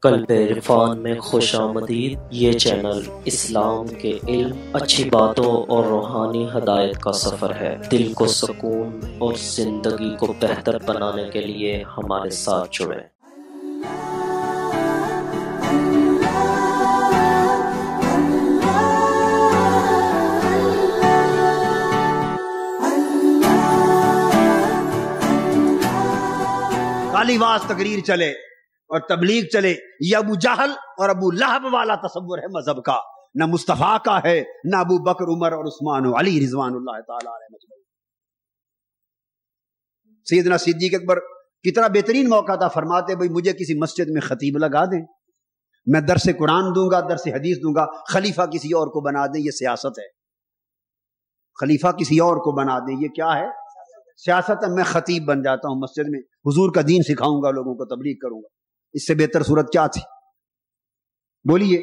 قلب عرفان میں خوش آمدید۔ یہ چینل اسلام کے علم، اچھی باتوں اور روحانی ہدایت کا سفر ہے۔ دل کو سکون اور زندگی کو بہتر بنانے کے لیے ہمارے ساتھ جڑیں۔ خالی واز تقریر چلے اور تبلیغ چلے، یہ ابو جہل اور ابو لہب والا تصور ہے مذہب کا، نہ مصطفیٰ کا ہے، نہ ابو بکر، عمر اور عثمان و علی رضوان اللہ تعالی علیہ مجمعین۔ سیدنا صدیق اکبر کتنا بہترین موقع تھا، فرماتے بھئی مجھے کسی مسجد میں خطیب لگا دیں، میں درس قرآن دوں گا، درس حدیث دوں گا، خلیفہ کسی اور کو بنا دیں، یہ سیاست ہے۔ خلیفہ کسی اور کو بنا دیں، یہ کیا ہے؟ سیاست ہے۔ میں خطیب بن جاتا ہوں مسجد میں، حضور کا دین سکھاؤں گا، لوگوں کو تبلیغ کروں گا۔ اس سے بہتر صورت کیا تھی؟ بولیے،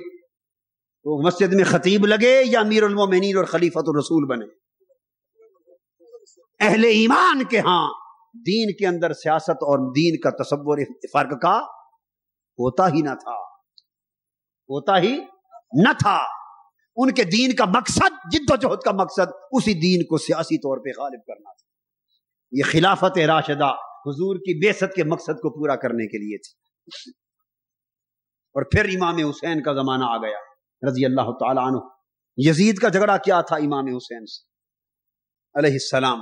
تو مسجد میں خطیب لگے یا امیر المومنین اور خلیفۃ الرسول بنے؟ اہل ایمان کے ہاں دین کے اندر سیاست اور دین کا تصور فرق کا ہوتا ہی نہ تھا، ہوتا ہی نہ تھا۔ ان کے دین کا مقصد، جد و جہد کا مقصد اسی دین کو سیاسی طور پہ غالب کرنا تھا۔ یہ خلافت راشدہ حضور کی بعثت کے مقصد کو پورا کرنے کے لیے تھی۔ اور پھر امام حسین کا زمانہ آ گیا رضی اللہ تعالی عنہ۔ یزید کا جھگڑا کیا تھا امام حسین سے علیہ السلام؟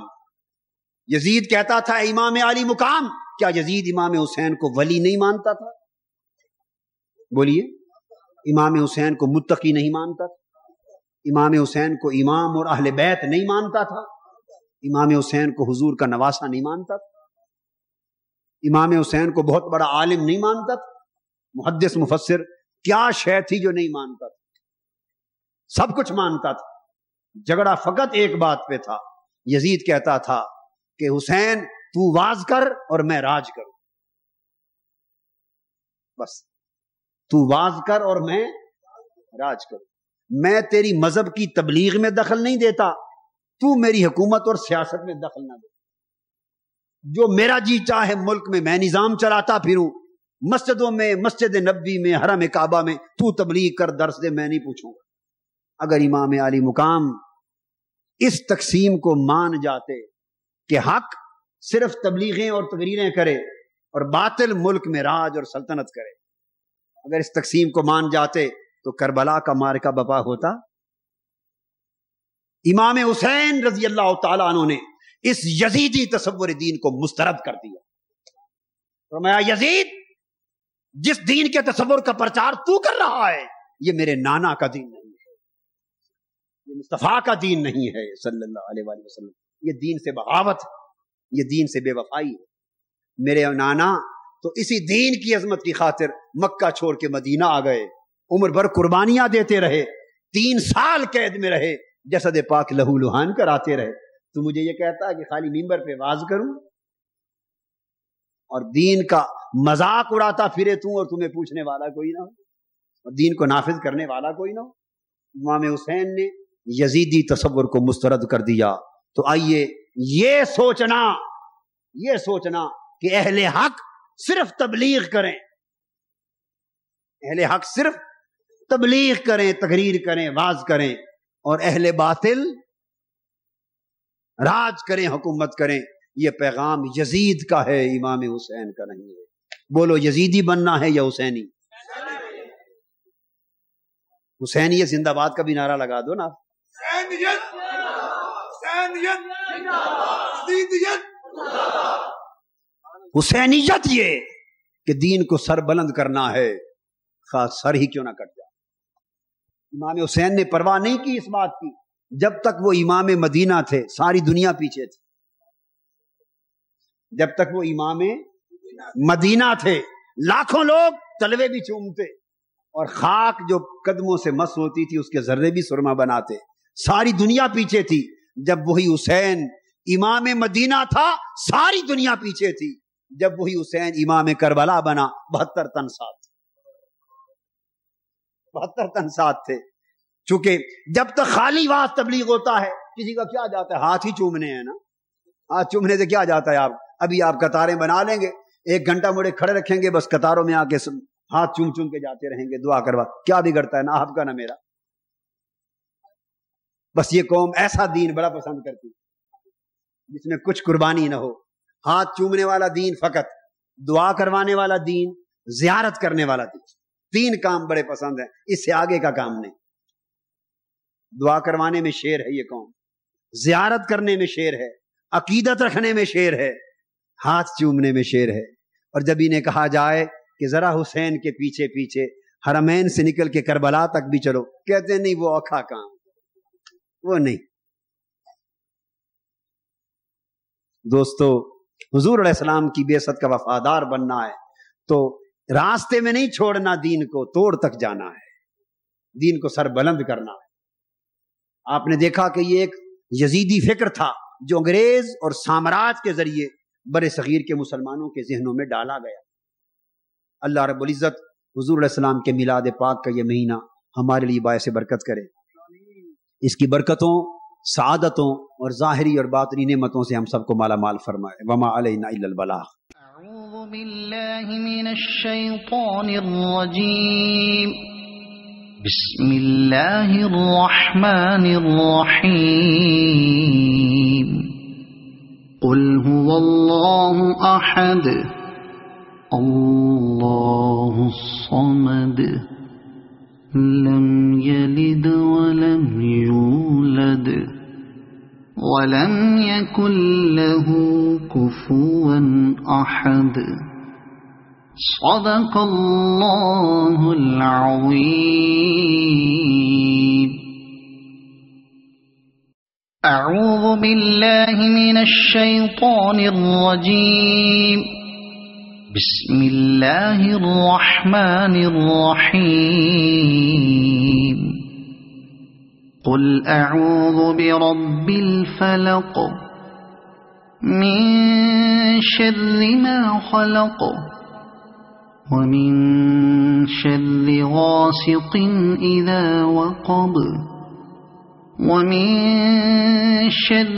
یزید کہتا تھا امام علی مقام، کیا یزید امام حسین کو ولی نہیں مانتا تھا؟ بولیے، امام حسین کو متقی نہیں مانتا تھا؟ امام حسین کو امام اور اہل بیت نہیں مانتا تھا؟ امام حسین کو حضور کا نواسہ نہیں مانتا تھا؟ امام حسین کو بہت بڑا عالم نہیں مانتا تھا؟ محدث مفسر کیا شے تھی جو نہیں مانتا تھا؟ سب کچھ مانتا تھا۔ جھگڑا فقط ایک بات پہ تھا، یزید کہتا تھا کہ حسین تو واز کر اور میں راج کروں، بس تو واز کر اور میں راج کروں، میں تیری مذہب کی تبلیغ میں دخل نہیں دیتا، تو میری حکومت اور سیاست میں دخل نہ دے، جو میرا جی چاہے ملک میں میں نظام چلاتا پھروں، مسجدوں میں، مسجد نبوی میں، حرم کعبہ میں تو تبلیغ کر، درس دے، میں نہیں پوچھوں گا۔ اگر امام علی مقام اس تقسیم کو مان جاتے کہ حق صرف تبلیغیں اور تقریریں کرے اور باطل ملک میں راج اور سلطنت کرے، اگر اس تقسیم کو مان جاتے تو کربلا کا معرکہ بپا ہوتا۔ امام حسین رضی اللہ تعالیٰ عنہ نے اس یزیدی تصور دین کو مسترد کر دیا۔ فرمایا یزید، جس دین کے تصور کا پرچار تو کر رہا ہے یہ میرے نانا کا دین نہیں ہے، یہ مصطفیٰ کا دین نہیں ہے صلی اللہ علیہ وآلہ وسلم، یہ دین سے بغاوت ہے، یہ دین سے بے وفائی ہے۔ میرے نانا تو اسی دین کی عظمت کی خاطر مکہ چھوڑ کے مدینہ آ گئے، عمر بھر قربانیاں دیتے رہے، 3 سال قید میں رہے، جسد پاک لہو لہان کراتے رہے۔ تو مجھے یہ کہتا ہے کہ خالی ممبر پہ واز کروں اور دین کا مذاق اڑاتا پھرے تو، اور تمہیں پوچھنے والا کوئی نہ ہو اور دین کو نافذ کرنے والا کوئی نہ ہو؟ امام حسین نے یزیدی تصور کو مسترد کر دیا۔ تو آئیے یہ سوچنا کہ اہل حق صرف تبلیغ کریں، اہل حق صرف تبلیغ کریں، تقریر کریں، واز کریں، اور اہل باطل راج کریں، حکومت کریں، یہ پیغام یزید کا ہے، امام حسین کا نہیں ہے۔ بولو، یزیدی بننا ہے یا حسینی؟ حسینیت زندہ باد کا بھی نعرہ لگا دو نا۔ حسینیت یہ کہ دین کو سر بلند کرنا ہے، خاص سر ہی کیوں نہ کٹ جائے۔ امام حسین نے پرواہ نہیں کی اس بات کی، جب تک وہ امام مدینہ تھے ساری دنیا پیچھے تھی، جب تک وہ امام مدینہ تھے لاکھوں لوگ تلوے بھی چومتے اور خاک جو قدموں سے مس ہوتی تھی اس کے ذرے بھی سرما بناتے، ساری دنیا پیچھے تھی۔ جب وہی حسین امام مدینہ تھا ساری دنیا پیچھے تھی، جب وہی حسین امام کربلا بنا 72 تن ساتھ، 72 تن ساتھ تھے۔ چونکہ جب تک خالی واز تبلیغ ہوتا ہے کسی کا کیا جاتا ہے، ہاتھ ہی چومنے ہیں نا، ہاتھ چومنے سے کیا جاتا ہے؟ ابھی آپ قطاریں بنا لیں گے، 1 گھنٹہ مڑے کھڑے رکھیں گے، بس قطاروں میں آ کے ہاتھ چوم چوم کے جاتے رہیں گے دعا کروا، کیا بگڑتا ہے؟ نہ آپ کا نہ میرا. بس یہ قوم ایسا دین بڑا پسند کرتی جس میں کچھ قربانی نہ ہو. ہاتھ چومنے والا دین فقط، دعا کروانے والا دین، زیارت کرنے والا دین، 3 کام بڑے پسند ہیں، اس سے آگے کا کام نہیں. دعا کروانے میں شیر ہے یہ قوم، زیارت کرنے میں شیر ہے، عقیدت رکھنے میں شیر ہے، ہاتھ چومنے میں شیر ہے. اور جب انہیں کہا جائے کہ ذرا حسین کے پیچھے پیچھے حرمین سے نکل کے کربلا تک بھی چلو، کہتے ہیں نہیں وہ اوکھا کام، وہ نہیں. دوستو، حضور علیہ السلام کی بعثت کا وفادار بننا ہے تو راستے میں نہیں چھوڑنا، دین کو توڑ تک جانا ہے، دین کو سر بلند کرنا ہے. آپ نے دیکھا کہ یہ ایک یزیدی فکر تھا جو انگریز اور سامراج کے ذریعے بر صغیر کے مسلمانوں کے ذہنوں میں ڈالا گیا. اللہ رب العزت حضور علیہ السلام کے میلاد پاک کا یہ مہینہ ہمارے لیے باعث برکت کرے، اس کی برکتوں، سعادتوں اور ظاہری اور باطنی نعمتوں سے ہم سب کو مالا مال فرمائے. وما علینا الا البلاغ. اعوذ باللہ من الشیطان الرجیم. بسم اللہ الرحمن الرحیم. قل هو اللہ احد اللہ الصمد لم يلد ولم يولد ولم يكن له كفوا احد. صدق اللہ العظیم. اعوذ باللہ من الشیطان الرجیم. بسم اللہ الرحمن الرحیم. قل اعوذ برب الفلق من شر ما خلق ومن شر غاسق اذا وقب ومن شر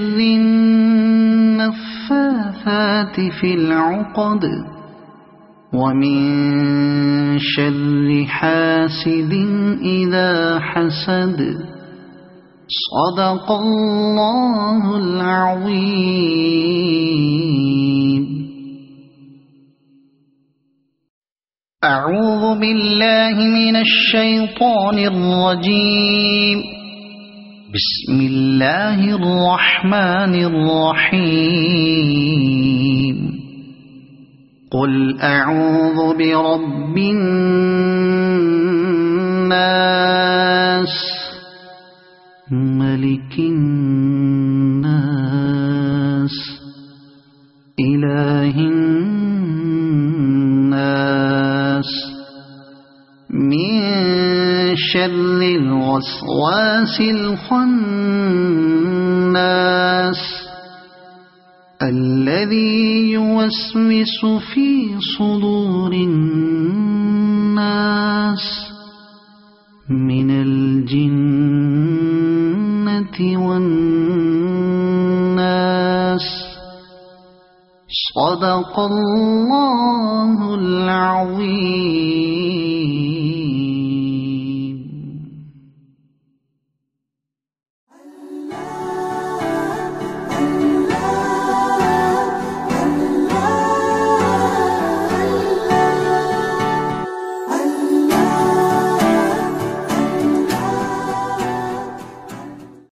النفاثات في العقد ومن شر حاسد اذا حسد. صدق اللہ العظیم. اعوذ باللہ من الشیطان الرجیم. بسم اللہ الرحمن الرحیم. قل اعوذ برب الناس ملک الناس الہ الناس من شر الوسواس الخناس الذي يوسوس في صدور الناس من الجنة والناس. صدق اللہ